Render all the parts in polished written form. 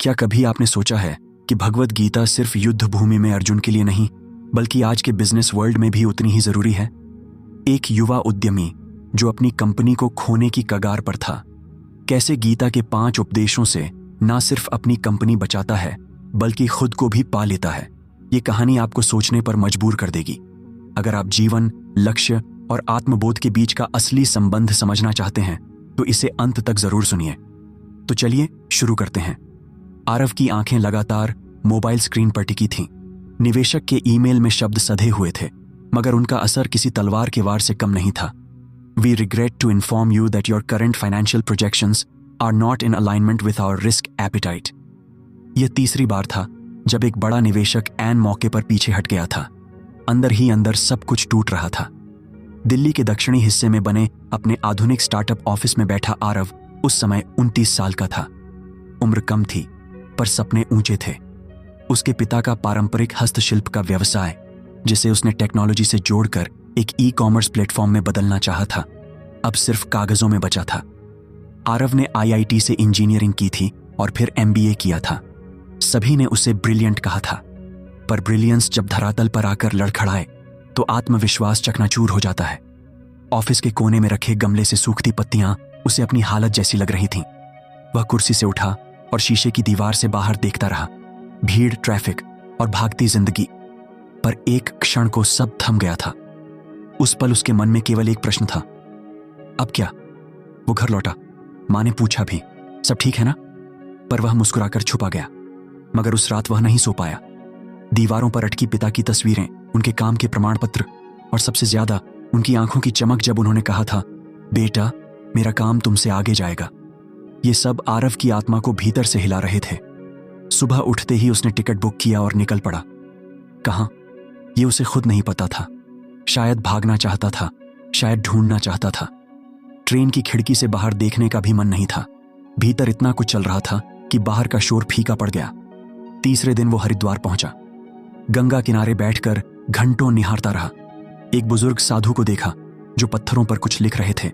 क्या कभी आपने सोचा है कि भगवद गीता सिर्फ युद्ध भूमि में अर्जुन के लिए नहीं, बल्कि आज के बिजनेस वर्ल्ड में भी उतनी ही जरूरी है? एक युवा उद्यमी जो अपनी कंपनी को खोने की कगार पर था, कैसे गीता के 5 उपदेशों से न सिर्फ अपनी कंपनी बचाता है बल्कि खुद को भी पा लेता है। ये कहानी आपको सोचने पर मजबूर कर देगी। अगर आप जीवन, लक्ष्य और आत्मबोध के बीच का असली संबंध समझना चाहते हैं तो इसे अंत तक जरूर सुनिए। तो चलिए शुरू करते हैं। आरव की आंखें लगातार मोबाइल स्क्रीन पर टिकी थीं। निवेशक के ईमेल में शब्द सधे हुए थे, मगर उनका असर किसी तलवार के वार से कम नहीं था। We regret to inform you that your current financial projections are not in alignment with our risk appetite. यह तीसरी बार था जब एक बड़ा निवेशक ऐन मौके पर पीछे हट गया था। अंदर ही अंदर सब कुछ टूट रहा था। दिल्ली के दक्षिणी हिस्से में बने अपने आधुनिक स्टार्टअप ऑफिस में बैठा आरव उस समय 29 साल का था। उम्र कम थी पर सपने ऊंचे थे। उसके पिता का पारंपरिक हस्तशिल्प का व्यवसाय, जिसे उसने टेक्नोलॉजी से जोड़कर एक ई-कॉमर्स प्लेटफॉर्म में बदलना चाहा था, अब सिर्फ कागजों में बचा था। आरव ने IIT से इंजीनियरिंग की थी और फिर MBA किया था। सभी ने उसे ब्रिलियंट कहा था, पर ब्रिलियंस जब धरातल पर आकर लड़खड़ाए तो आत्मविश्वास चकनाचूर हो जाता है। ऑफिस के कोने में रखे गमले से सूखती पत्तियां उसे अपनी हालत जैसी लग रही थीं। वह कुर्सी से उठा और शीशे की दीवार से बाहर देखता रहा। भीड़, ट्रैफिक और भागती जिंदगी। पर एक क्षण को सब थम गया था। उस पल उसके मन में केवल एक प्रश्न था, अब क्या? वो घर लौटा। मां ने पूछा भी, सब ठीक है ना? पर वह मुस्कुराकर छुपा गया। मगर उस रात वह नहीं सो पाया। दीवारों पर अटकी पिता की तस्वीरें, उनके काम के प्रमाण पत्र और सबसे ज्यादा उनकी आंखों की चमक जब उन्होंने कहा था, बेटा मेरा काम तुमसे आगे जाएगा। ये सब आरव की आत्मा को भीतर से हिला रहे थे। सुबह उठते ही उसने टिकट बुक किया और निकल पड़ा। कहां, ये उसे खुद नहीं पता था। शायद भागना चाहता था, शायद ढूंढना चाहता था। ट्रेन की खिड़की से बाहर देखने का भी मन नहीं था। भीतर इतना कुछ चल रहा था कि बाहर का शोर फीका पड़ गया। तीसरे दिन वो हरिद्वार पहुंचा। गंगा किनारे बैठकर घंटों निहारता रहा। एक बुजुर्ग साधु को देखा जो पत्थरों पर कुछ लिख रहे थे।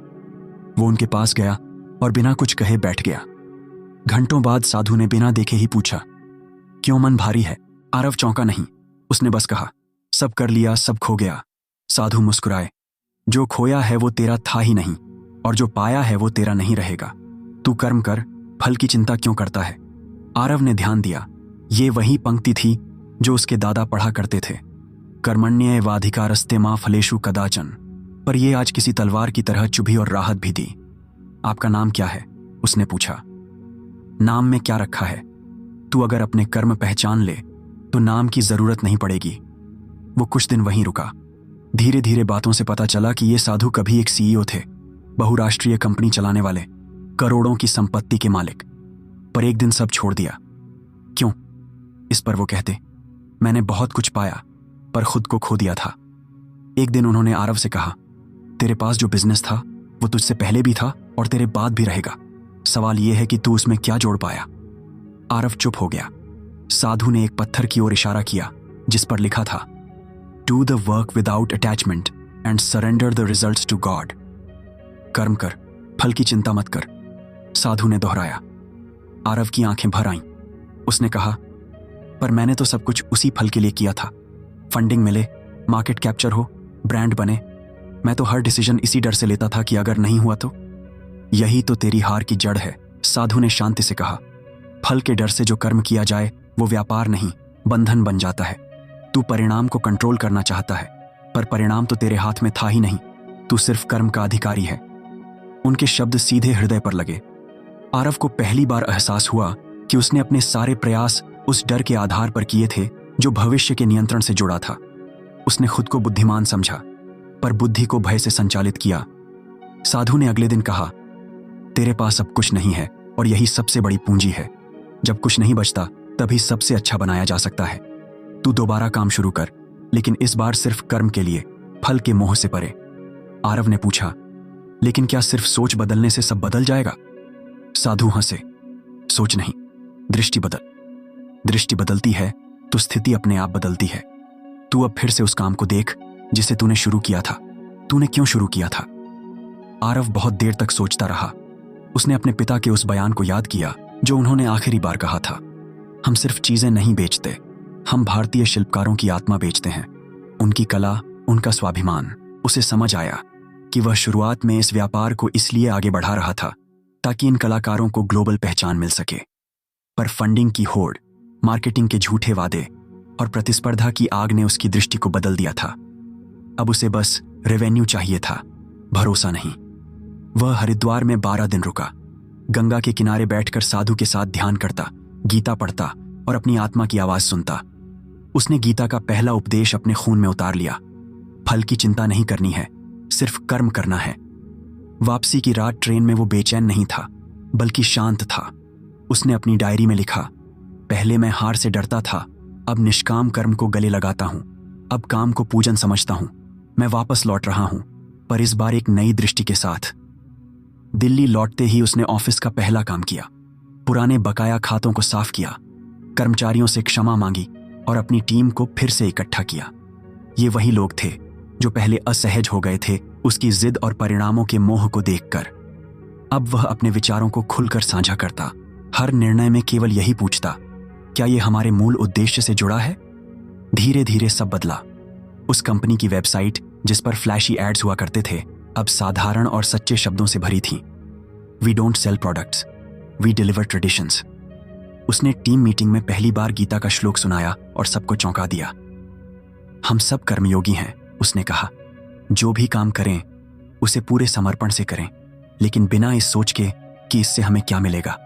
वो उनके पास गया और बिना कुछ कहे बैठ गया। घंटों बाद साधु ने बिना देखे ही पूछा, क्यों मन भारी है? आरव चौंका नहीं। उसने बस कहा, सब कर लिया, सब खो गया। साधु मुस्कुराए, जो खोया है वो तेरा था ही नहीं, और जो पाया है वो तेरा नहीं रहेगा। तू कर्म कर, फल की चिंता क्यों करता है? आरव ने ध्यान दिया। ये वही पंक्ति थी जो उसके दादा पढ़ा करते थे, कर्मण्येवाधिकारस्ते मा फलेषु कदाचन। पर यह आज किसी तलवार की तरह चुभी और राहत भी दी। आपका नाम क्या है? उसने पूछा। नाम में क्या रखा है? तू अगर अपने कर्म पहचान ले तो नाम की जरूरत नहीं पड़ेगी। वो कुछ दिन वहीं रुका। धीरे धीरे बातों से पता चला कि ये साधु कभी एक CEO थे, बहुराष्ट्रीय कंपनी चलाने वाले, करोड़ों की संपत्ति के मालिक। पर एक दिन सब छोड़ दिया। क्यों? इस पर वो कहते, मैंने बहुत कुछ पाया पर खुद को खो दिया था। एक दिन उन्होंने आरव से कहा, तेरे पास जो बिजनेस था वो तुझसे पहले भी था और तेरे बाद भी रहेगा। सवाल यह है कि तू उसमें क्या जोड़ पाया। आरव चुप हो गया। साधु ने एक पत्थर की ओर इशारा किया जिस पर लिखा था, do the work without attachment and surrender the results to God. कर्म कर, फल की चिंता मत कर। साधु ने दोहराया। आरव की आंखें भर आईं। उसने कहा, पर मैंने तो सब कुछ उसी फल के लिए किया था। फंडिंग मिले, मार्केट कैप्चर हो, ब्रांड बने। मैं तो हर डिसीजन इसी डर से लेता था कि अगर नहीं हुआ तो। यही तो तेरी हार की जड़ है, साधु ने शांति से कहा। फल के डर से जो कर्म किया जाए वो व्यापार नहीं, बंधन बन जाता है। तू परिणाम को कंट्रोल करना चाहता है, पर परिणाम तो तेरे हाथ में था ही नहीं। तू सिर्फ कर्म का अधिकारी है। उनके शब्द सीधे हृदय पर लगे। आरव को पहली बार एहसास हुआ कि उसने अपने सारे प्रयास उस डर के आधार पर किए थे जो भविष्य के नियंत्रण से जुड़ा था। उसने खुद को बुद्धिमान समझा, पर बुद्धि को भय से संचालित किया। साधु ने अगले दिन कहा, तेरे पास अब कुछ नहीं है और यही सबसे बड़ी पूंजी है। जब कुछ नहीं बचता तभी सबसे अच्छा बनाया जा सकता है। तू दोबारा काम शुरू कर, लेकिन इस बार सिर्फ कर्म के लिए, फल के मोह से परे। आरव ने पूछा, लेकिन क्या सिर्फ सोच बदलने से सब बदल जाएगा? साधु हंसे, सोच नहीं, दृष्टि बदल। दृष्टि बदलती है तो स्थिति अपने आप बदलती है। तू अब फिर से उस काम को देख जिसे तूने शुरू किया था। तूने क्यों शुरू किया था? आरव बहुत देर तक सोचता रहा। उसने अपने पिता के उस बयान को याद किया जो उन्होंने आखिरी बार कहा था, हम सिर्फ चीजें नहीं बेचते, हम भारतीय शिल्पकारों की आत्मा बेचते हैं, उनकी कला, उनका स्वाभिमान। उसे समझ आया कि वह शुरुआत में इस व्यापार को इसलिए आगे बढ़ा रहा था ताकि इन कलाकारों को ग्लोबल पहचान मिल सके। पर फंडिंग की होड़, मार्केटिंग के झूठे वादे और प्रतिस्पर्धा की आग ने उसकी दृष्टि को बदल दिया था। अब उसे बस रेवेन्यू चाहिए था, भरोसा नहीं। वह हरिद्वार में 12 दिन रुका, गंगा के किनारे बैठकर साधु के साथ ध्यान करता, गीता पढ़ता और अपनी आत्मा की आवाज सुनता। उसने गीता का पहला उपदेश अपने खून में उतार लिया। फल की चिंता नहीं करनी है, सिर्फ कर्म करना है। वापसी की रात ट्रेन में वो बेचैन नहीं था, बल्कि शांत था। उसने अपनी डायरी में लिखा, पहले मैं हार से डरता था, अब निष्काम कर्म को गले लगाता हूं। अब काम को पूजन समझता हूं। मैं वापस लौट रहा हूं, पर इस बार एक नई दृष्टि के साथ। दिल्ली लौटते ही उसने ऑफिस का पहला काम किया। पुराने बकाया खातों को साफ किया, कर्मचारियों से क्षमा मांगी और अपनी टीम को फिर से इकट्ठा किया। ये वही लोग थे जो पहले असहज हो गए थे उसकी जिद और परिणामों के मोह को देखकर। अब वह अपने विचारों को खुलकर साझा करता, हर निर्णय में केवल यही पूछता, क्या ये हमारे मूल उद्देश्य से जुड़ा है? धीरे धीरे सब बदला। उस कंपनी की वेबसाइट, जिस पर फ्लैशी एड्स हुआ करते थे, अब साधारण और सच्चे शब्दों से भरी थी। We don't sell products, we deliver traditions. उसने टीम मीटिंग में पहली बार गीता का श्लोक सुनाया और सबको चौंका दिया। हम सब कर्मयोगी हैं, उसने कहा। जो भी काम करें उसे पूरे समर्पण से करें, लेकिन बिना इस सोच के कि इससे हमें क्या मिलेगा।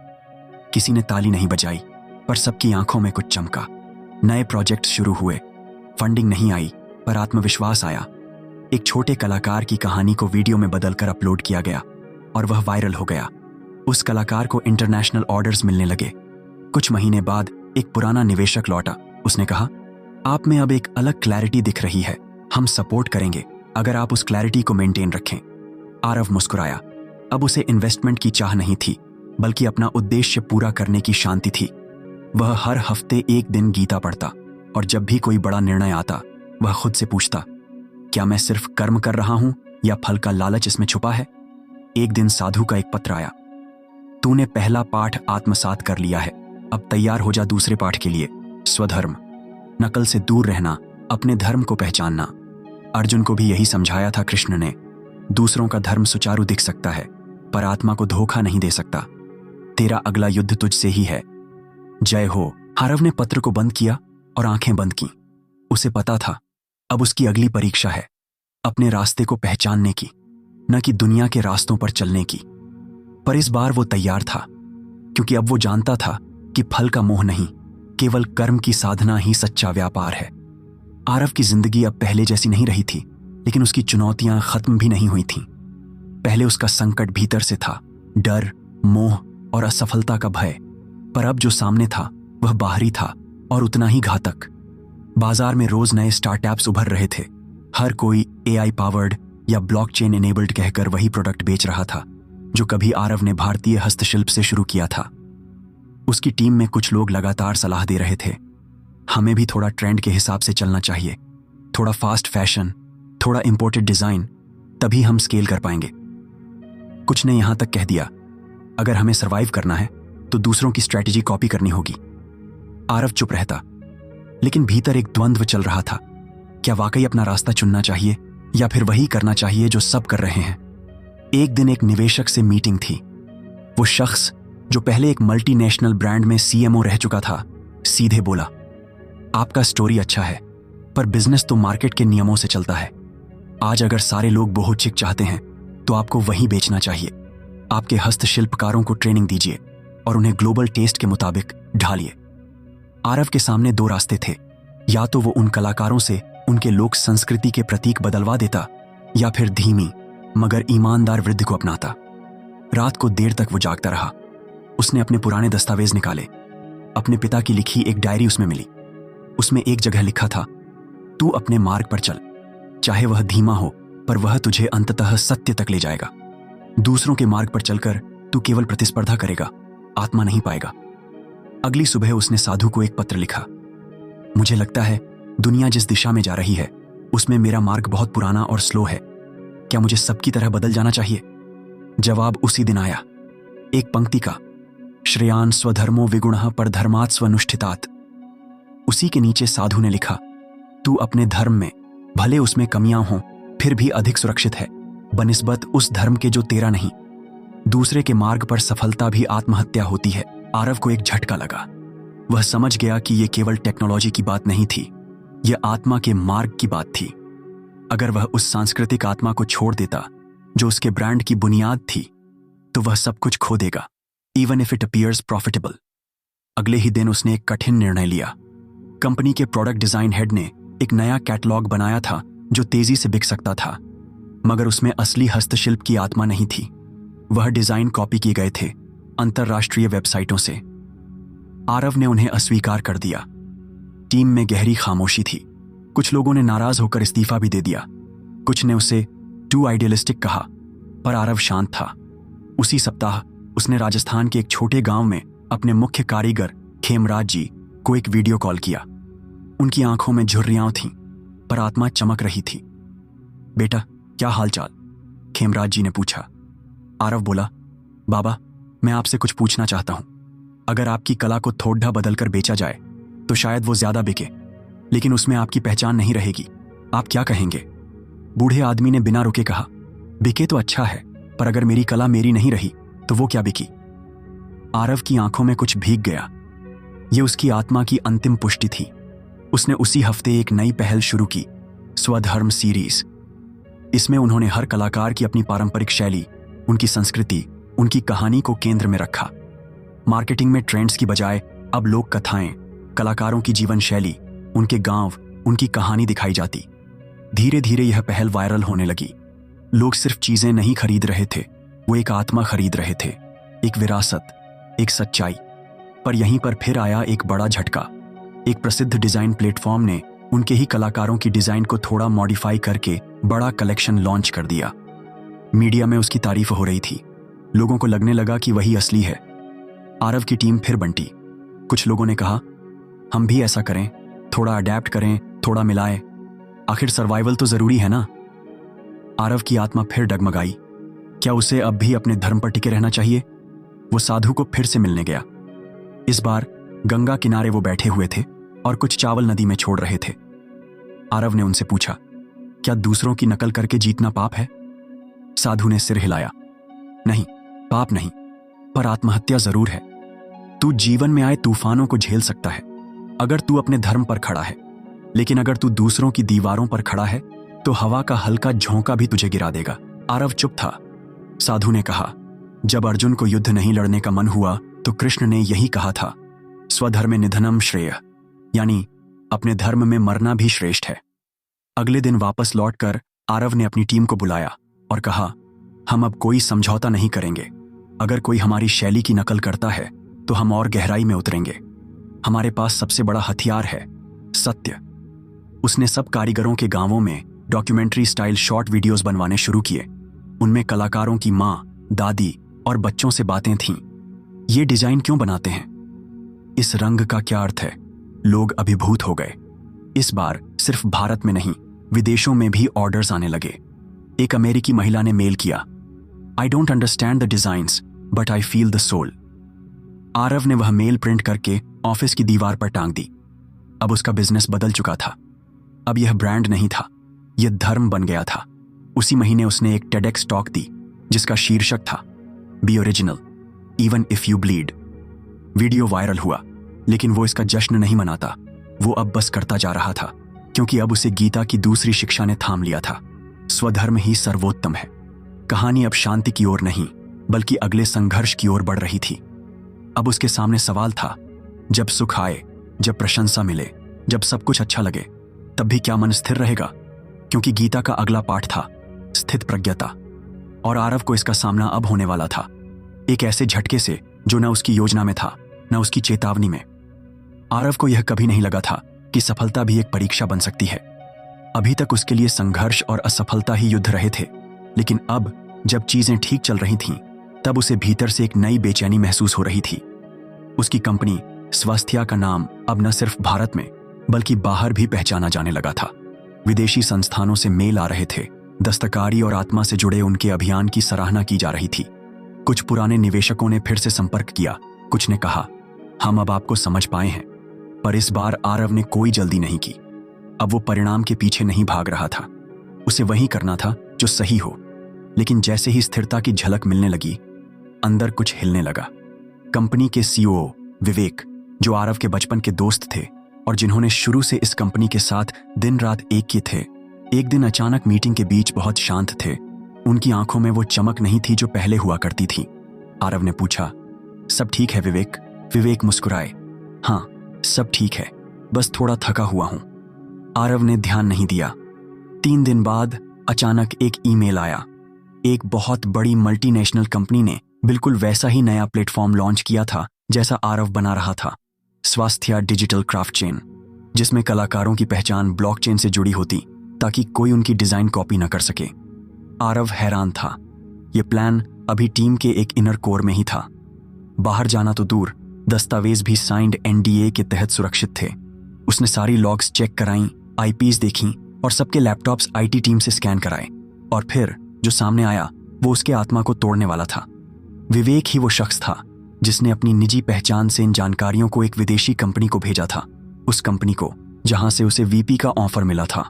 किसी ने ताली नहीं बजाई, पर सबकी आंखों में कुछ चमका। नए प्रोजेक्ट शुरू हुए, फंडिंग नहीं आई, पर आत्मविश्वास आया। एक छोटे कलाकार की कहानी को वीडियो में बदलकर अपलोड किया गया और वह वायरल हो गया। उस कलाकार को इंटरनेशनल ऑर्डर्स मिलने लगे। कुछ महीने बाद एक पुराना निवेशक लौटा। उसने कहा, आप में अब एक अलग क्लैरिटी दिख रही है, हम सपोर्ट करेंगे अगर आप उस क्लैरिटी को मेंटेन रखें। आरव मुस्कुराया। अब उसे इन्वेस्टमेंट की चाह नहीं थी, बल्कि अपना उद्देश्य पूरा करने की शांति थी। वह हर हफ्ते एक दिन गीता पढ़ता और जब भी कोई बड़ा निर्णय आता, वह खुद से पूछता, क्या मैं सिर्फ कर्म कर रहा हूं या फल का लालच इसमें छुपा है? एक दिन साधु का एक पत्र आया, तूने पहला पाठ आत्मसात कर लिया है, अब तैयार हो जा दूसरे पाठ के लिए। स्वधर्म, नकल से दूर रहना, अपने धर्म को पहचानना। अर्जुन को भी यही समझाया था कृष्ण ने। दूसरों का धर्म सुचारू दिख सकता है, पर आत्मा को धोखा नहीं दे सकता। तेरा अगला युद्ध तुझसे ही है। जय हो। आरव ने पत्र को बंद किया और आंखें बंद की। उसे पता था अब उसकी अगली परीक्षा है अपने रास्ते को पहचानने की, न कि दुनिया के रास्तों पर चलने की। पर इस बार वो तैयार था, क्योंकि अब वो जानता था कि फल का मोह नहीं, केवल कर्म की साधना ही सच्चा व्यापार है। आरव की जिंदगी अब पहले जैसी नहीं रही थी, लेकिन उसकी चुनौतियां खत्म भी नहीं हुई थीं। पहले उसका संकट भीतर से था, डर, मोह और असफलता का भय। पर अब जो सामने था वह बाहरी था और उतना ही घातक। बाजार में रोज नए स्टार्टअप्स उभर रहे थे। हर कोई AI पावर्ड या ब्लॉकचेन एनेबल्ड कहकर वही प्रोडक्ट बेच रहा था जो कभी आरव ने भारतीय हस्तशिल्प से शुरू किया था। उसकी टीम में कुछ लोग लगातार सलाह दे रहे थे, हमें भी थोड़ा ट्रेंड के हिसाब से चलना चाहिए, थोड़ा फास्ट फैशन, थोड़ा इंपोर्टेड डिजाइन, तभी हम स्केल कर पाएंगे। कुछ ने यहां तक कह दिया, अगर हमें सरवाइव करना है तो दूसरों की स्ट्रैटेजी कॉपी करनी होगी। आरव चुप रहता, लेकिन भीतर एक द्वंद्व चल रहा था। क्या वाकई अपना रास्ता चुनना चाहिए या फिर वही करना चाहिए जो सब कर रहे हैं? एक दिन एक निवेशक से मीटिंग थी। वो शख्स जो पहले एक मल्टीनेशनल ब्रांड में CMO रह चुका था, सीधे बोला, आपका स्टोरी अच्छा है, पर बिजनेस तो मार्केट के नियमों से चलता है। आज अगर सारे लोग बोहोचिक चाहते हैं तो आपको वहीं बेचना चाहिए। आपके हस्तशिल्पकारों को ट्रेनिंग दीजिए और उन्हें ग्लोबल टेस्ट के मुताबिक ढालिए। आरव के सामने दो रास्ते थे, या तो वो उन कलाकारों से उनके लोक संस्कृति के प्रतीक बदलवा देता, या फिर धीमी मगर ईमानदार वृद्धि को अपनाता। रात को देर तक वो जागता रहा। उसने अपने पुराने दस्तावेज निकाले। अपने पिता की लिखी एक डायरी उसमें मिली। उसमें एक जगह लिखा था, तू अपने मार्ग पर चल, चाहे वह धीमा हो, पर वह तुझे अंततः सत्य तक ले जाएगा। दूसरों के मार्ग पर चलकर तू केवल प्रतिस्पर्धा करेगा, आत्मा नहीं पाएगा। अगली सुबह उसने साधु को एक पत्र लिखा, मुझे लगता है दुनिया जिस दिशा में जा रही है उसमें मेरा मार्ग बहुत पुराना और स्लो है। क्या मुझे सबकी तरह बदल जाना चाहिए? जवाब उसी दिन आया, एक पंक्ति का, श्रेयान स्वधर्मो विगुणः परधर्मात् स्वनुष्ठितात्। उसी के नीचे साधु ने लिखा, तू अपने धर्म में भले उसमें कमियां हों फिर भी अधिक सुरक्षित है बनिस्बत उस धर्म के जो तेरा नहीं। दूसरे के मार्ग पर सफलता भी आत्महत्या होती है। आरव को एक झटका लगा। वह समझ गया कि यह केवल टेक्नोलॉजी की बात नहीं थी, यह आत्मा के मार्ग की बात थी। अगर वह उस सांस्कृतिक आत्मा को छोड़ देता जो उसके ब्रांड की बुनियाद थी, तो वह सब कुछ खो देगा, even if it appears profitable. अगले ही दिन उसने एक कठिन निर्णय लिया। कंपनी के प्रोडक्ट डिजाइन हेड ने एक नया कैटलॉग बनाया था जो तेजी से बिक सकता था, मगर उसमें असली हस्तशिल्प की आत्मा नहीं थी। वह डिजाइन कॉपी किए गए थे अंतरराष्ट्रीय वेबसाइटों से। आरव ने उन्हें अस्वीकार कर दिया। टीम में गहरी खामोशी थी। कुछ लोगों ने नाराज होकर इस्तीफा भी दे दिया, कुछ ने उसे टू आइडियलिस्टिक कहा, पर आरव शांत था। उसी सप्ताह उसने राजस्थान के एक छोटे गांव में अपने मुख्य कारीगर खेमराज जी को एक वीडियो कॉल किया। उनकी आंखों में झुर्रियां थीं, पर आत्मा चमक रही थी। बेटा, क्या हालचाल? खेमराज जी ने पूछा। आरव बोला, बाबा, मैं आपसे कुछ पूछना चाहता हूं। अगर आपकी कला को थोड़ा बदलकर बेचा जाए तो शायद वो ज्यादा बिके, लेकिन उसमें आपकी पहचान नहीं रहेगी। आप क्या कहेंगे? बूढ़े आदमी ने बिना रुके कहा, बिके तो अच्छा है, पर अगर मेरी कला मेरी नहीं रही तो वो क्या बिकी? आरव की आंखों में कुछ भीग गया। ये उसकी आत्मा की अंतिम पुष्टि थी। उसने उसी हफ्ते एक नई पहल शुरू की, स्वधर्म सीरीज। इसमें उन्होंने हर कलाकार की अपनी पारंपरिक शैली, उनकी संस्कृति, उनकी कहानी को केंद्र में रखा। मार्केटिंग में ट्रेंड्स की बजाय अब लोक कथाएं, कलाकारों की जीवन शैली, उनके गांव, उनकी कहानी दिखाई जाती। धीरे धीरे यह पहल वायरल होने लगी। लोग सिर्फ चीजें नहीं खरीद रहे थे, वो एक आत्मा खरीद रहे थे, एक विरासत, एक सच्चाई। पर यहीं पर फिर आया एक बड़ा झटका। एक प्रसिद्ध डिजाइन प्लेटफॉर्म ने उनके ही कलाकारों की डिजाइन को थोड़ा मॉडिफाई करके बड़ा कलेक्शन लॉन्च कर दिया। मीडिया में उसकी तारीफ हो रही थी। लोगों को लगने लगा कि वही असली है। आरव की टीम फिर बंटी। कुछ लोगों ने कहा, हम भी ऐसा करें, थोड़ा अडेप्ट करें, थोड़ा मिलाएं, आखिर सर्वाइवल तो जरूरी है ना। आरव की आत्मा फिर डगमगाई। क्या उसे अब भी अपने धर्म पर टिके रहना चाहिए? वो साधु को फिर से मिलने गया। इस बार गंगा किनारे वो बैठे हुए थे और कुछ चावल नदी में छोड़ रहे थे। आरव ने उनसे पूछा, क्या दूसरों की नकल करके जीतना पाप है? साधु ने सिर हिलाया, नहीं, पाप नहीं, पर आत्महत्या जरूर है। तू जीवन में आए तूफानों को झेल सकता है अगर तू अपने धर्म पर खड़ा है, लेकिन अगर तू दूसरों की दीवारों पर खड़ा है तो हवा का हल्का झोंका भी तुझे गिरा देगा। आरव चुप था। साधु ने कहा, जब अर्जुन को युद्ध नहीं लड़ने का मन हुआ तो कृष्ण ने यही कहा था, स्वधर्मे निधनम श्रेय, यानी अपने धर्म में मरना भी श्रेष्ठ है। अगले दिन वापस लौटकर आरव ने अपनी टीम को बुलाया और कहा, हम अब कोई समझौता नहीं करेंगे। अगर कोई हमारी शैली की नकल करता है तो हम और गहराई में उतरेंगे। हमारे पास सबसे बड़ा हथियार है, सत्य। उसने सब कारीगरों के गांवों में डॉक्यूमेंट्री स्टाइल शॉर्ट वीडियोस बनवाने शुरू किए। उनमें कलाकारों की माँ, दादी और बच्चों से बातें थीं। ये डिजाइन क्यों बनाते हैं? इस रंग का क्या अर्थ है? लोग अभिभूत हो गए। इस बार सिर्फ भारत में नहीं, विदेशों में भी ऑर्डर्स आने लगे। एक अमेरिकी महिला ने मेल किया, I don't understand the designs but I feel the soul. Aarav ने वह मेल प्रिंट करके ऑफिस की दीवार पर टांग दी। अब उसका बिजनेस बदल चुका था। अब यह ब्रांड नहीं था, यह धर्म बन गया था। उसी महीने उसने एक टेडेक्स टॉक दी जिसका शीर्षक था, B original even if you bleed. Video viral हुआ, लेकिन वो इसका जश्न नहीं मनाता। वो अब बस करता जा रहा था, क्योंकि अब उसे गीता की दूसरी शिक्षा ने थाम लिया था, स्वधर्म ही सर्वोत्तम है। कहानी अब शांति की ओर नहीं, बल्कि अगले संघर्ष की ओर बढ़ रही थी। अब उसके सामने सवाल था, जब सुख आए, जब प्रशंसा मिले, जब सब कुछ अच्छा लगे, तब भी क्या मन स्थिर रहेगा? क्योंकि गीता का अगला पाठ था, स्थित प्रज्ञता। और आरव को इसका सामना अब होने वाला था, एक ऐसे झटके से जो न उसकी योजना में था, न उसकी चेतावनी में। आरव को यह कभी नहीं लगा था कि सफलता भी एक परीक्षा बन सकती है। अभी तक उसके लिए संघर्ष और असफलता ही युद्ध रहे थे, लेकिन अब जब चीजें ठीक चल रही थीं, तब उसे भीतर से एक नई बेचैनी महसूस हो रही थी। उसकी कंपनी स्वास्थ्या का नाम अब न सिर्फ भारत में बल्कि बाहर भी पहचाना जाने लगा था। विदेशी संस्थानों से मेल आ रहे थे, दस्तकारी और आत्मा से जुड़े उनके अभियान की सराहना की जा रही थी। कुछ पुराने निवेशकों ने फिर से संपर्क किया कुछ ने कहा, हम अब आपको समझ पाए हैं। पर इस बार आरव ने कोई जल्दी नहीं की। अब वो परिणाम के पीछे नहीं भाग रहा था, उसे वही करना था जो सही हो। लेकिन जैसे ही स्थिरता की झलक मिलने लगी, अंदर कुछ हिलने लगा। कंपनी के सीईओ विवेक, जो आरव के बचपन के दोस्त थे और जिन्होंने शुरू से इस कंपनी के साथ दिन रात एक किए थे, एक दिन अचानक मीटिंग के बीच बहुत शांत थे। उनकी आंखों में वो चमक नहीं थी जो पहले हुआ करती थी। आरव ने पूछा, सब ठीक है विवेक? विवेक मुस्कुराए, हाँ सब ठीक है, बस थोड़ा थका हुआ हूं। आरव ने ध्यान नहीं दिया। 3 दिन बाद अचानक एक ईमेल आया। एक बहुत बड़ी मल्टीनेशनल कंपनी ने बिल्कुल वैसा ही नया प्लेटफॉर्म लॉन्च किया था जैसा आरव बना रहा था, स्वास्थ्य डिजिटल क्राफ्ट चेन, जिसमें कलाकारों की पहचान ब्लॉकचेन से जुड़ी होती ताकि कोई उनकी डिजाइन कॉपी न कर सके। आरव हैरान था। यह प्लान अभी टीम के एक इनर कोर में ही था। बाहर जाना तो दूर, दस्तावेज भी साइंड एनडीए के तहत सुरक्षित थे। उसने सारी लॉग्स चेक कराई, आईपीज देखी और सबके लैपटॉप्स आईटी टीम से स्कैन कराए। और फिर जो सामने आया वो उसके आत्मा को तोड़ने वाला था। विवेक ही वो शख्स था जिसने अपनी निजी पहचान से इन जानकारियों को एक विदेशी कंपनी को भेजा था, उस कंपनी को जहां से उसे वीपी का ऑफर मिला था।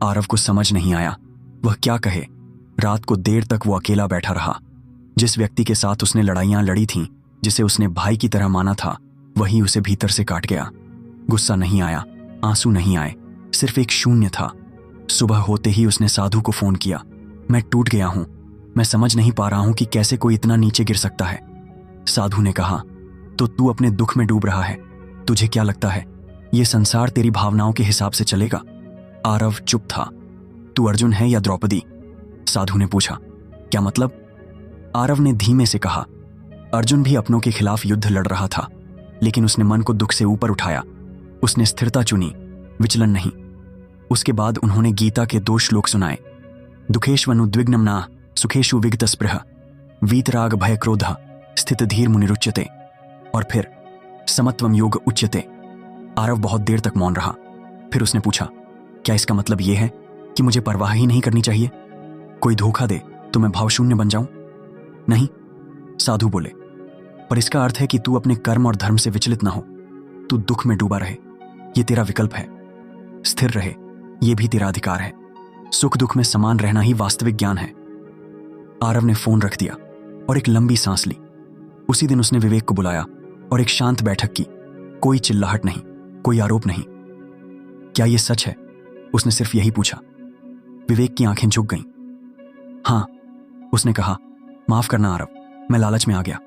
आरव को समझ नहीं आया वह क्या कहे। रात को देर तक वो अकेला बैठा रहा। जिस व्यक्ति के साथ उसने लड़ाइयां लड़ी थीं, जिसे उसने भाई की तरह माना था, वही उसे भीतर से काट गया। गुस्सा नहीं आया, आंसू नहीं आए, सिर्फ एक शून्य था। सुबह होते ही उसने साधु को फोन किया, मैं टूट गया हूं, मैं समझ नहीं पा रहा हूं कि कैसे कोई इतना नीचे गिर सकता है। साधु ने कहा, तो तू अपने दुख में डूब रहा है, तुझे क्या लगता है ये संसार तेरी भावनाओं के हिसाब से चलेगा? आरव चुप था। तू अर्जुन है या द्रौपदी? साधु ने पूछा। क्या मतलब? आरव ने धीमे से कहा, अर्जुन भी अपनों के खिलाफ युद्ध लड़ रहा था, लेकिन उसने मन को दुख से ऊपर उठाया। उसने स्थिरता चुनी, विचलन नहीं। उसके बाद उन्होंने गीता के 2 श्लोक सुनाए, दुखेष्वनुद्विग्नं न सुखेषु विगतस्पृह वीतराग भय क्रोध स्थित धीर मुनिरुच्यते, और फिर समत्वम योग उच्यते। आरव बहुत देर तक मौन रहा। फिर उसने पूछा, क्या इसका मतलब यह है कि मुझे परवाह ही नहीं करनी चाहिए? कोई धोखा दे तो मैं भावशून्य बन जाऊं? नहीं, साधु बोले, पर इसका अर्थ है कि तू अपने कर्म और धर्म से विचलित ना हो। तू दुख में डूबा रहे, यह तेरा विकल्प है। स्थिर रहे, यह भी तेरा अधिकार है। सुख दुख में समान रहना ही वास्तविक ज्ञान है। आरव ने फोन रख दिया और एक लंबी सांस ली। उसी दिन उसने विवेक को बुलाया और एक शांत बैठक की। कोई चिल्लाहट नहीं, कोई आरोप नहीं। क्या यह सच है? उसने सिर्फ यही पूछा। विवेक की आंखें झुक गईं। हाँ, उसने कहा, माफ करना आरव, मैं लालच में आ गया।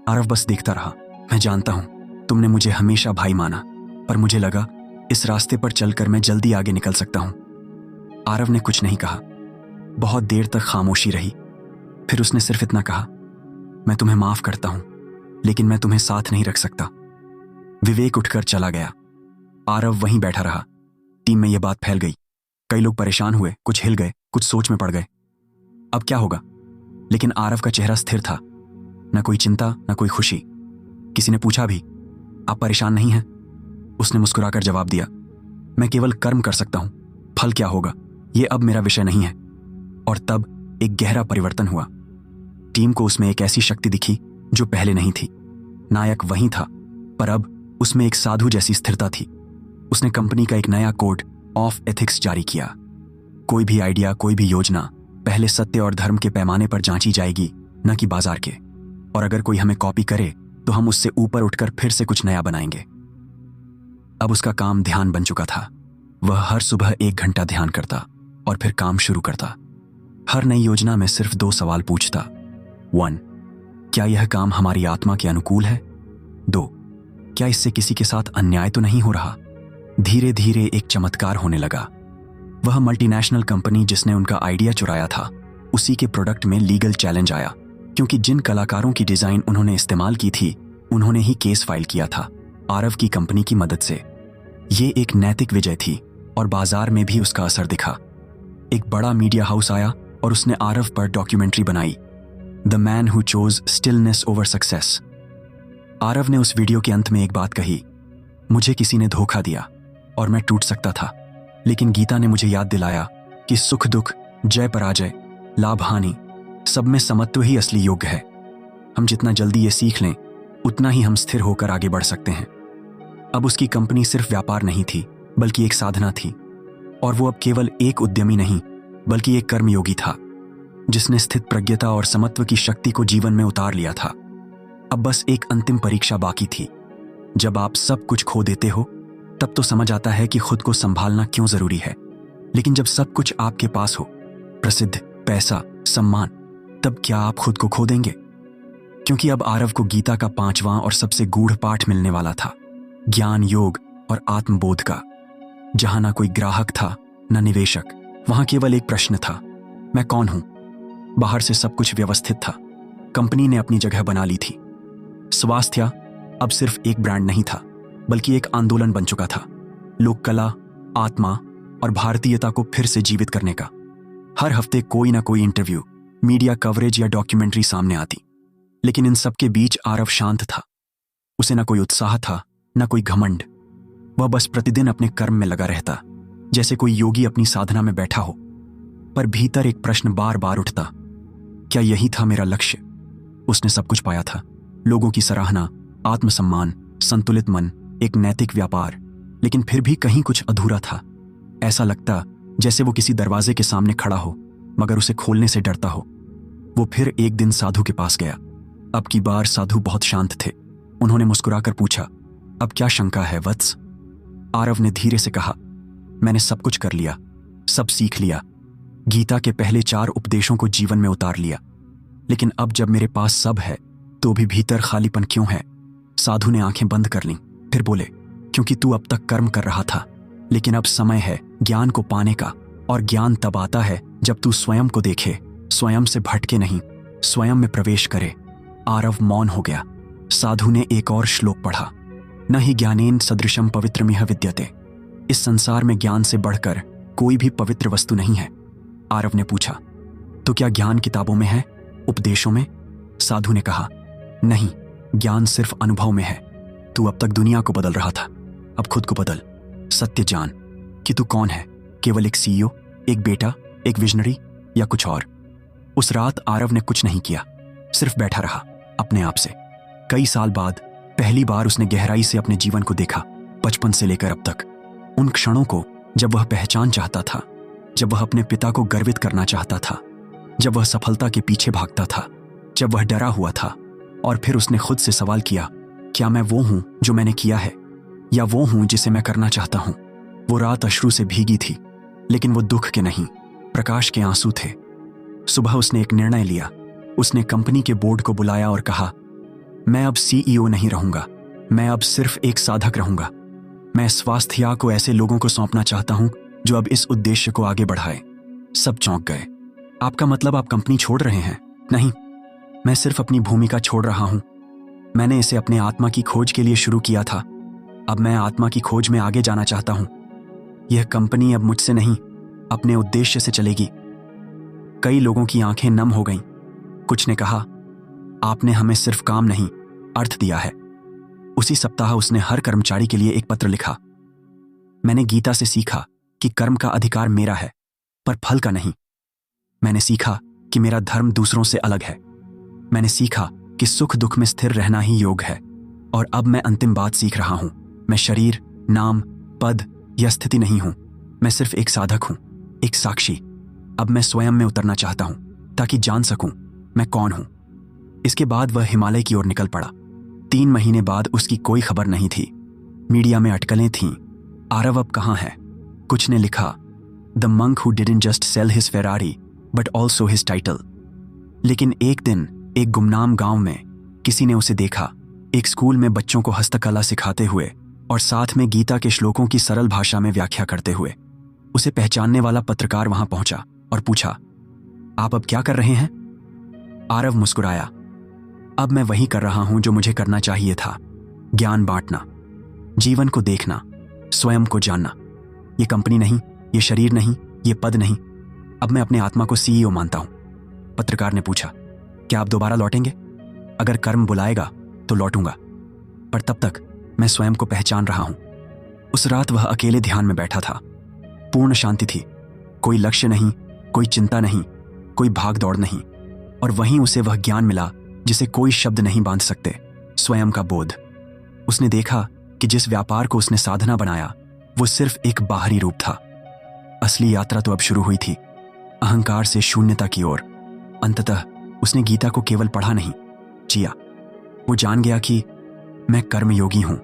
आरव बस देखता रहा। मैं जानता हूं तुमने मुझे हमेशा भाई माना, पर मुझे लगा इस रास्ते पर चलकर मैं जल्दी आगे निकल सकता हूं। आरव ने कुछ नहीं कहा। बहुत देर तक खामोशी रही। फिर उसने सिर्फ इतना कहा, मैं तुम्हें माफ करता हूं, लेकिन मैं तुम्हें साथ नहीं रख सकता। विवेक उठकर चला गया। आरव वहीं बैठा रहा। टीम में यह बात फैल गई। कई लोग परेशान हुए, कुछ हिल गए, कुछ सोच में पड़ गए। अब क्या होगा? लेकिन आरव का चेहरा स्थिर था, न कोई चिंता, न कोई खुशी। किसी ने पूछा भी, आप परेशान नहीं हैं? उसने मुस्कुराकर जवाब दिया, मैं केवल कर्म कर सकता हूं, फल क्या होगा यह अब मेरा विषय नहीं है। और तब एक गहरा परिवर्तन हुआ। टीम को उसमें एक ऐसी शक्ति दिखी जो पहले नहीं थी। नायक वही था, पर अब उसमें एक साधु जैसी स्थिरता थी। उसने कंपनी का एक नया कोड ऑफ एथिक्स जारी किया। कोई भी आइडिया, कोई भी योजना पहले सत्य और धर्म के पैमाने पर जांची जाएगी, न कि बाजार के। और अगर कोई हमें कॉपी करे तो हम उससे ऊपर उठकर फिर से कुछ नया बनाएंगे। अब उसका काम ध्यान बन चुका था। वह हर सुबह 1 घंटा ध्यान करता और फिर काम शुरू करता। हर नई योजना में सिर्फ 2 सवाल पूछता। 1, क्या यह काम हमारी आत्मा के अनुकूल है? 2, क्या इससे किसी के साथ अन्याय तो नहीं हो रहा? धीरे धीरे एक चमत्कार होने लगा। वह मल्टीनेशनल कंपनी जिसने उनका आइडिया चुराया था, उसी के प्रोडक्ट में लीगल चैलेंज आया, क्योंकि जिन कलाकारों की डिजाइन उन्होंने इस्तेमाल की थी, उन्होंने ही केस फाइल किया था आरव की कंपनी की मदद से। ये एक नैतिक विजय थी और बाजार में भी उसका असर दिखा। एक बड़ा मीडिया हाउस आया और उसने आरव पर डॉक्यूमेंट्री बनाई, the man who chose stillness over success. Aarav ने उस वीडियो के अंत में एक बात कही, मुझे किसी ने धोखा दिया और मैं टूट सकता था, लेकिन गीता ने मुझे याद दिलाया कि सुख दुख, जय पराजय, लाभ हानि, सब में समत्व ही असली योग है। हम जितना जल्दी ये सीख लें, उतना ही हम स्थिर होकर आगे बढ़ सकते हैं। अब उसकी कंपनी सिर्फ व्यापार नहीं थी, बल्कि एक साधना थी। और वो अब केवल एक उद्यमी नहीं, बल्कि एक कर्मयोगी था, जिसने स्थित प्रज्ञता और समत्व की शक्ति को जीवन में उतार लिया था। अब बस एक अंतिम परीक्षा बाकी थी। जब आप सब कुछ खो देते हो, तब तो समझ आता है कि खुद को संभालना क्यों जरूरी है। लेकिन जब सब कुछ आपके पास हो, प्रसिद्ध, पैसा, सम्मान, तब क्या आप खुद को खो देंगे? क्योंकि अब आरव को गीता का 5वां और सबसे गूढ़ पाठ मिलने वाला था, ज्ञान, योग और आत्मबोध का। जहां ना कोई ग्राहक था, न निवेशक, वहां केवल एक प्रश्न था, मैं कौन हूं? बाहर से सब कुछ व्यवस्थित था, कंपनी ने अपनी जगह बना ली थी। स्वास्थ्य अब सिर्फ एक ब्रांड नहीं था, बल्कि एक आंदोलन बन चुका था, लोक कला, आत्मा और भारतीयता को फिर से जीवित करने का। हर हफ्ते कोई ना कोई इंटरव्यू, मीडिया कवरेज या डॉक्यूमेंट्री सामने आती, लेकिन इन सब के बीच आरव शांत था। उसे ना कोई उत्साह था, ना कोई घमंड। वह बस प्रतिदिन अपने कर्म में लगा रहता, जैसे कोई योगी अपनी साधना में बैठा हो। पर भीतर एक प्रश्न बार बार उठता, क्या यही था मेरा लक्ष्य? उसने सब कुछ पाया था, लोगों की सराहना, आत्मसम्मान, संतुलित मन, एक नैतिक व्यापार, लेकिन फिर भी कहीं कुछ अधूरा था। ऐसा लगता जैसे वो किसी दरवाजे के सामने खड़ा हो, मगर उसे खोलने से डरता हो। वो फिर एक दिन साधु के पास गया। अब की बार साधु बहुत शांत थे। उन्होंने मुस्कुराकर पूछा, अब क्या शंका है वत्स? आरव ने धीरे से कहा, मैंने सब कुछ कर लिया, सब सीख लिया, गीता के पहले 4 उपदेशों को जीवन में उतार लिया, लेकिन अब जब मेरे पास सब है तो भी भीतर खालीपन क्यों है? साधु ने आंखें बंद कर लीं, फिर बोले, क्योंकि तू अब तक कर्म कर रहा था, लेकिन अब समय है ज्ञान को पाने का। और ज्ञान तब आता है जब तू स्वयं को देखे, स्वयं से भटके नहीं, स्वयं में प्रवेश करे। आरव मौन हो गया। साधु ने एक और श्लोक पढ़ा, न ही ज्ञानेन सदृशम पवित्रमिह विद्यते। इस संसार में ज्ञान से बढ़कर कोई भी पवित्र वस्तु नहीं है। आरव ने पूछा, तो क्या ज्ञान किताबों में है, उपदेशों में? साधु ने कहा, नहीं, ज्ञान सिर्फ अनुभव में है। तू अब तक दुनिया को बदल रहा था, अब खुद को बदल। सत्य जान कि तू कौन है, केवल एक सीईओ, एक बेटा, एक विजनरी, या कुछ और। उस रात आरव ने कुछ नहीं किया, सिर्फ बैठा रहा अपने आप से। कई साल बाद पहली बार उसने गहराई से अपने जीवन को देखा, बचपन से लेकर अब तक। उन क्षणों को जब वह पहचान चाहता था, जब वह अपने पिता को गर्वित करना चाहता था, जब वह सफलता के पीछे भागता था, जब वह डरा हुआ था। और फिर उसने खुद से सवाल किया, क्या मैं वो हूं जो मैंने किया है, या वो हूं जिसे मैं करना चाहता हूं? वो रात अश्रु से भीगी थी, लेकिन वो दुख के नहीं, प्रकाश के आंसू थे। सुबह उसने एक निर्णय लिया। उसने कंपनी के बोर्ड को बुलाया और कहा, मैं अब सीईओ नहीं रहूंगा, मैं अब सिर्फ एक साधक रहूंगा। मैं स्वास्थ्य को ऐसे लोगों को सौंपना चाहता हूं जो अब इस उद्देश्य को आगे बढ़ाए। सब चौंक गए। आपका मतलब आप कंपनी छोड़ रहे हैं? नहीं, मैं सिर्फ अपनी भूमिका छोड़ रहा हूं। मैंने इसे अपने आत्मा की खोज के लिए शुरू किया था। अब मैं आत्मा की खोज में आगे जाना चाहता हूं। यह कंपनी अब मुझसे नहीं, अपने उद्देश्य से चलेगी। कई लोगों की आंखें नम हो गईं। कुछ ने कहा, आपने हमें सिर्फ काम नहीं, अर्थ दिया है। उसी सप्ताह उसने हर कर्मचारी के लिए एक पत्र लिखा। मैंने गीता से सीखा कि कर्म का अधिकार मेरा है, पर फल का नहीं। मैंने सीखा कि मेरा धर्म दूसरों से अलग है। मैंने सीखा कि सुख दुख में स्थिर रहना ही योग है। और अब मैं अंतिम बात सीख रहा हूं। मैं शरीर, नाम, पद या स्थिति नहीं हूं। मैं सिर्फ एक साधक हूं, एक साक्षी। अब मैं स्वयं में उतरना चाहता हूं, ताकि जान सकूं मैं कौन हूं। इसके बाद वह हिमालय की ओर निकल पड़ा। 3 महीने बाद उसकी कोई खबर नहीं थी। मीडिया में अटकलें थीं। आरव अब कहां है? कुछ ने लिखा, the monk who didn't just sell his Ferrari but also his title. लेकिन एक दिन एक गुमनाम गांव में किसी ने उसे देखा, एक स्कूल में बच्चों को हस्तकला सिखाते हुए और साथ में गीता के श्लोकों की सरल भाषा में व्याख्या करते हुए। उसे पहचानने वाला पत्रकार वहां पहुंचा और पूछा, आप अब क्या कर रहे हैं? आरव मुस्कुराया, अब मैं वही कर रहा हूं जो मुझे करना चाहिए था, ज्ञान बांटना, जीवन को देखना, स्वयं को जानना। ये कंपनी नहीं, ये शरीर नहीं, ये पद नहीं। अब मैं अपने आत्मा को सीईओ मानता हूं। पत्रकार ने पूछा, क्या आप दोबारा लौटेंगे? अगर कर्म बुलाएगा तो लौटूंगा, पर तब तक मैं स्वयं को पहचान रहा हूं। उस रात वह अकेले ध्यान में बैठा था। पूर्ण शांति थी, कोई लक्ष्य नहीं, कोई चिंता नहीं, कोई भाग दौड़ नहीं। और वहीं उसे वह ज्ञान मिला जिसे कोई शब्द नहीं बांध सकते। स्वयं का बोध। उसने देखा कि जिस व्यापार को उसने साधना बनाया वो सिर्फ एक बाहरी रूप था। असली यात्रा तो अब शुरू हुई थी, अहंकार से शून्यता की ओर। अंततः उसने गीता को केवल पढ़ा नहीं, जिया। वो जान गया कि मैं कर्मयोगी हूं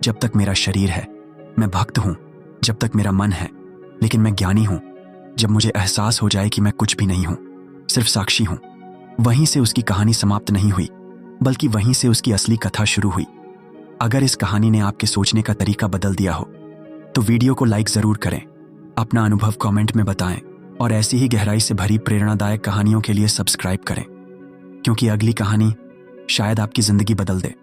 जब तक मेरा शरीर है, मैं भक्त हूं जब तक मेरा मन है, लेकिन मैं ज्ञानी हूं जब मुझे एहसास हो जाए कि मैं कुछ भी नहीं हूं, सिर्फ साक्षी हूं। वहीं से उसकी कहानी समाप्त नहीं हुई, बल्कि वहीं से उसकी असली कथा शुरू हुई। अगर इस कहानी ने आपके सोचने का तरीका बदल दिया हो तो वीडियो को लाइक जरूर करें, अपना अनुभव कमेंट में बताएं और ऐसी ही गहराई से भरी प्रेरणादायक कहानियों के लिए सब्सक्राइब करें, क्योंकि अगली कहानी शायद आपकी जिंदगी बदल दे।